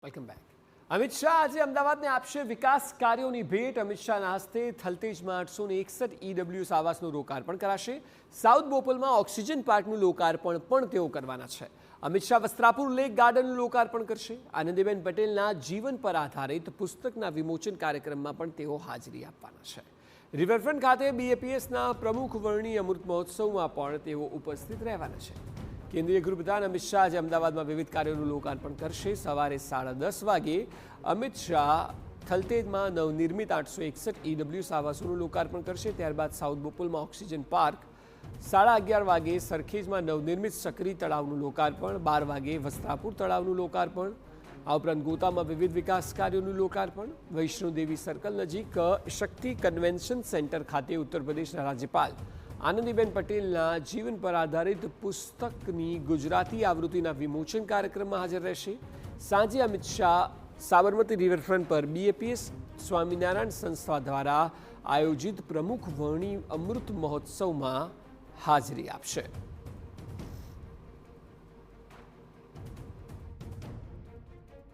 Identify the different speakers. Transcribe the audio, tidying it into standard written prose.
Speaker 1: Welcome back. Amit Shah આજે અમદાવાદને આપશે વિકાસ કાર્યોની ભેટ. અમિત શાહના હસ્તે થલતેજમાં 861 ઈડબ્લ્યુએસ આવાસનું લોકાર્પણ કરાશે. સાઉથ બોપલમાં ઓક્સિજન પાર્કનું લોકાર્પણ પણ તેઓ કરવાના છે. અમિત શાહ વસ્ત્રાપુર લેક ગાર્ડનનું લોકાર્પણ કરશે. આનંદીબેન પટેલના જીવન પર આધારિત પુસ્તકના વિમોચન કાર્યક્રમમાં પણ તેઓ હાજરી આપવાના છે. રિવરફ્રન્ટ ખાતે બીએપીએસના પ્રમુખ વર્ણી અમૃત મહોત્સવમાં પણ તેઓ ઉપસ્થિત રહેવાના છે. કેન્દ્રીય ગૃહપ્રધાન અમિત શાહ આજે અમદાવાદમાં વિવિધ કાર્યોનું લોકાર્પણ કરશે. સવારે 10:30 વાગે અમિત શાહ થલતેજમાં નવનિર્મિત 861 ઈડબ્લ્યુએસ આવાસોનું લોકાર્પણ કરશે. ત્યારબાદ સાઉથ બોપલમાં ઓક્સિજન પાર્ક, 11:30 વાગે સરખેજમાં નવનિર્મિત સક્રી તળાવનું લોકાર્પણ, 12 વાગે વસ્ત્રાપુર તળાવનું લોકાર્પણ, આ ઉપરાંત ગોતામાં વિવિધ વિકાસ કાર્યોનું લોકાર્પણ, વૈષ્ણોદેવી સર્કલ નજીક શક્તિ કન્વેન્શન સેન્ટર ખાતે ઉત્તર પ્રદેશના રાજ્યપાલ આનંદીબેન પટેલના જીવન પર આધારિત પુસ્તકની ગુજરાતી આવૃત્તિના વિમોચન કાર્યક્રમમાં હાજર રહેશે. સાંજે અમિત શાહ સાબરમતી રિવરફ્રન્ટ પર બીએપીએસ સ્વામિનારાયણ સંસ્થા દ્વારા આયોજિત પ્રમુખ વર્ણી અમૃત મહોત્સવમાં હાજરી આપશે.